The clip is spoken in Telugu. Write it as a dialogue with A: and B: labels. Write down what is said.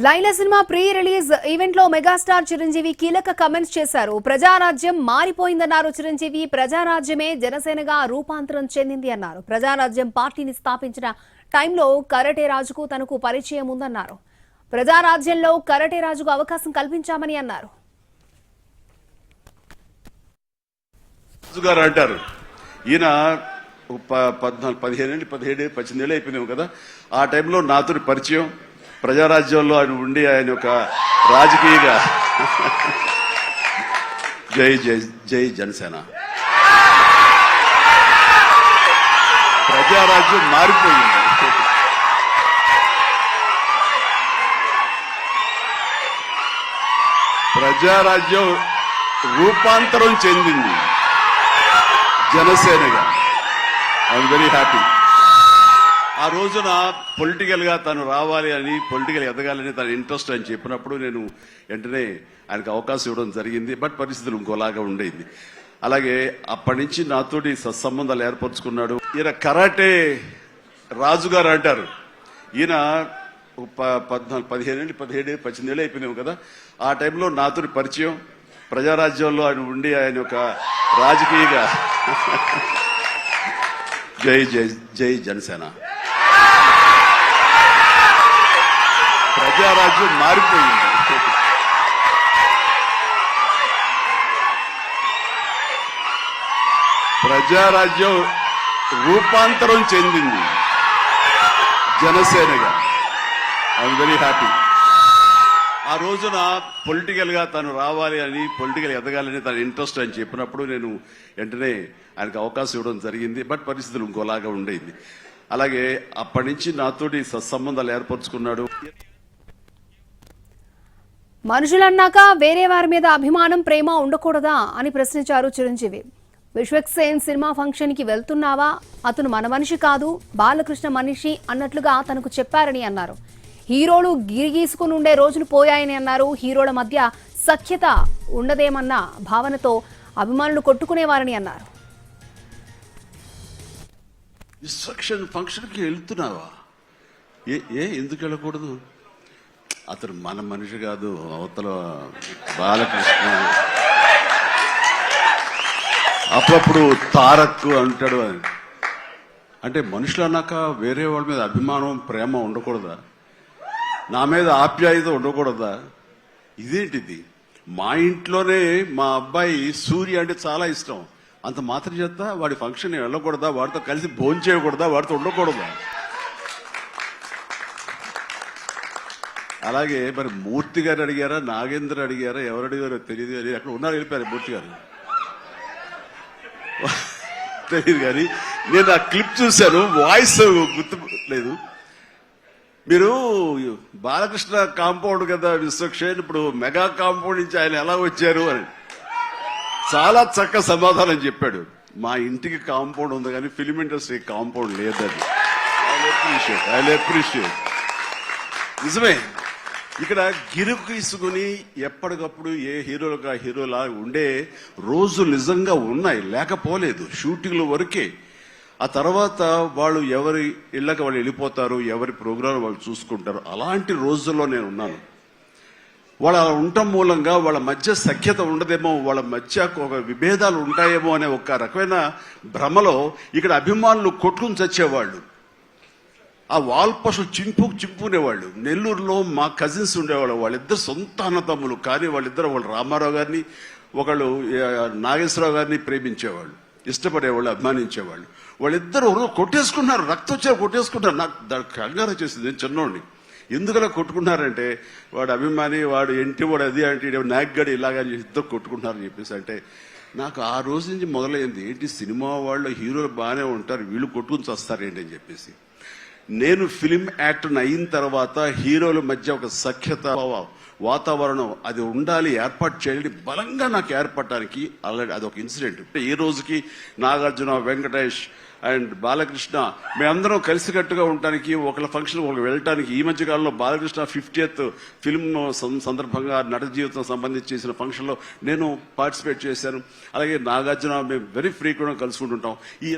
A: Laila cinema pre release event లో మెగాస్టార్ చిరంజీవి కీలక కామెంట్స్ చేశారు. ప్రజారాజ్యం మారిపోయిందన్నారు చిరంజీవి. ప్రజారాజ్యమే జనసేనగా రూపాంతరం చెందింది అన్నారు. ప్రజారాజ్యం పార్టీని స్థాపించిన టైంలో కరాటే రాజుకు తనకు పరిచయం ఉందన్నారు. ప్రజారాజ్యంలో కరాటే రాజుకు అవకాశం కల్పించామని అన్నారు.
B: ఈయన 17 ఏళ్ళు అయిపోయినావు కదా, ఆ టైంలో నాతో పరిచయం. ప్రజారాజ్యంలో ఆయన ఉండి ఆయన ఒక రాజకీయగా జై జై జై జనసేన. ప్రజారాజ్యం మారిపోయింది. ప్రజారాజ్యం రూపాంతరం చెందింది జనసేనగా. I'm very happy. ఆ రోజున పొలిటికల్ గా తను రావాలి అని, పొలిటికల్ ఎదగాలని తన ఇంట్రెస్ట్ అని చెప్పినప్పుడు నేను వెంటనే ఆయనకు అవకాశం ఇవ్వడం జరిగింది. బట్ పరిస్థితులు ఇంకోలాగా ఉండేది. అలాగే అప్పటి నుంచి నాతోటి సత్సంబంధాలు ఏర్పరచుకున్నాడు. ఈయన కరాటే రాజుగారు అంటారు. ఈయన 18 ఏళ్ళు అయిపోయినావు కదా, ఆ టైంలో నాతోటి పరిచయం. ప్రజారాజ్యంలో ఆయన ఉండి ఆయన ఒక రాజకీయగా జై జై జై జనసేన. ప్రజారాజ్యం మారిపోయింది. ప్రజారాజ్యం రూపాంతరం చెందింది జనసేనగా. I'm very happy. ఆ రోజున పొలిటికల్ గా తను రావాలి అని, పొలిటికల్ ఎదగాలని తన ఇంట్రెస్ట్ అని చెప్పినప్పుడు నేను వెంటనే ఆయనకు అవకాశం ఇవ్వడం జరిగింది. బట్ పరిస్థితులు ఇంకోలాగా ఉండేది. అలాగే అప్పటి నుంచి నాతోటి సత్సంబంధాలు ఏర్పరచుకున్నాడు.
A: మనుషులన్నాక వేరే వారి మీద అభిమానం, ప్రేమ ఉండకూడదా అని ప్రశ్నించారు చిరంజీవి. విశ్వక్సేన్ సినిమా ఫంక్షన్ కి వెళ్తున్నావా, అతను మన మనిషి కాదు, బాలకృష్ణ మనిషి అన్నట్లుగా తనకు చెప్పారని అన్నారు. హీరోలు గిరిగీసుకుని ఉండే రోజులు పోయాయని అన్నారు. హీరోల మధ్య సఖ్యత ఉండదేమన్న భావనతో అభిమానులు కొట్టుకునేవారని అన్నారు.
B: విశ్వక్సేన్ ఫంక్షన్ కి వెళ్తున్నావా, ఎందుకు వెళ్ళకూడదు? అతను మన మనిషి కాదు, అవతల బాలకృష్ణ. అప్పుడప్పుడు తారక్ అంటాడు. అంటే మనుషులు అన్నాక వేరే వాళ్ళ మీద అభిమానం, ప్రేమ ఉండకూడదా? నా మీద ఆప్యాయత ఉండకూడదా? ఇదేంటిది? మా ఇంట్లోనే మా అబ్బాయి సూర్య అంటే చాలా ఇష్టం. అంత మాత్రం చేత వాడి ఫంక్షన్ వెళ్ళకూడదా? వాడితో కలిసి భోజనం చేయకూడదా? వాడితో ఉండకూడదా? అలాగే మరి మూర్తి గారు అడిగారా, నాగేంద్ర అడిగారా, ఎవరు అడిగారో తెలియదు. కానీ అక్కడ ఉన్నారు, వెళ్ళిపోయారు మూర్తి గారు. తెలియదు కానీ నేను ఆ క్లిప్ చూశాను, వాయిస్ గుర్తు లేదు. మీరు బాలకృష్ణ కాంపౌండ్ కదా విశ్వక్సేన్, ఇప్పుడు మెగా కాంపౌండ్ నుంచి ఆయన ఎలా వచ్చారు అని చాలా చక్కగా సమాధానం చెప్పాడు. మా ఇంటికి కాంపౌండ్ ఉంది కానీ ఫిలిం ఇండస్ట్రీ కాంపౌండ్ లేదని. I appreciate. నిజమే, ఇక్కడ గిరుకీసుకుని ఎప్పటికప్పుడు ఏ హీరోలుగా హీరోలా ఉండే రోజులు నిజంగా ఉన్నాయి, లేకపోలేదు. షూటింగ్ల వరకే. ఆ తర్వాత వాళ్ళు ఎవరి ఇళ్లకు వాళ్ళు వెళ్ళిపోతారు, ఎవరి ప్రోగ్రాం వాళ్ళు చూసుకుంటారు. అలాంటి రోజుల్లో నేను ఉన్నాను. వాళ్ళు అలా ఉండటం మూలంగా వాళ్ళ మధ్య సఖ్యత ఉండదేమో, వాళ్ళ మధ్య ఒక విభేదాలు ఉంటాయేమో అనే ఒక రకమైన భ్రమలో ఇక్కడ అభిమానులు కొట్టుకుని చచ్చేవాళ్ళు. ఆ వాల్పసులు చింపుకునేవాళ్ళు. నెల్లూరులో మా కజిన్స్ ఉండేవాళ్ళు. వాళ్ళిద్దరు సొంత అన్నదమ్ములు, కానీ వాళ్ళిద్దరు వాళ్ళు రామారావు గారిని, ఒకళ్ళు నాగేశ్వరరావు గారిని ప్రేమించేవాళ్ళు, ఇష్టపడేవాళ్ళు, అభిమానించేవాళ్ళు. వాళ్ళిద్దరు కొట్టేసుకున్నారు, రక్తొచ్చే కొట్టేసుకుంటారు. నాకు దానికి కంగారు చేసింది. నేను చిన్నోడిని. ఎందుకలా కొట్టుకున్నారంటే వాడు అభిమాని, వాడు ఎంటి, వాడు అది అంటే నాగ్గడి ఇలాగా ఇద్దరు కొట్టుకుంటున్నారని చెప్పేసి. అంటే నాకు ఆ రోజు నుంచి మొదలైంది, ఏంటి సినిమా వాళ్ళు హీరోలు బాగానే ఉంటారు, వీళ్ళు కొట్టుకుని వస్తారేంటి అని చెప్పేసి. నేను ఫిలిం యాక్టర్ అయిన తర్వాత హీరోల మధ్య ఒక సఖ్యత వాతావరణం అది ఉండాలి, ఏర్పాటు చేయాలి బలంగా నాకు ఏర్పడటానికి. ఆల్రెడీ అదొక ఇన్సిడెంట్. ఈ రోజుకి నాగార్జున, వెంకటేష్ అండ్ బాలకృష్ణ మేమందరం కలిసికట్టుగా ఉండటానికి, ఒకళ్ళ ఫంక్షన్ ఒకళ్ళు వెళ్ళటానికి. ఈ మధ్య కాలంలో బాలకృష్ణ 50th ఫిల్మ్ సందర్భంగా నట జీవితం సంబంధించి చేసిన ఫంక్షన్లో నేను పార్టిసిపేట్ చేశాను. అలాగే నాగార్జున మేము వెరీ ఫ్రీక్వెంట్గా కలుసుకుంటుంటాం. ఈ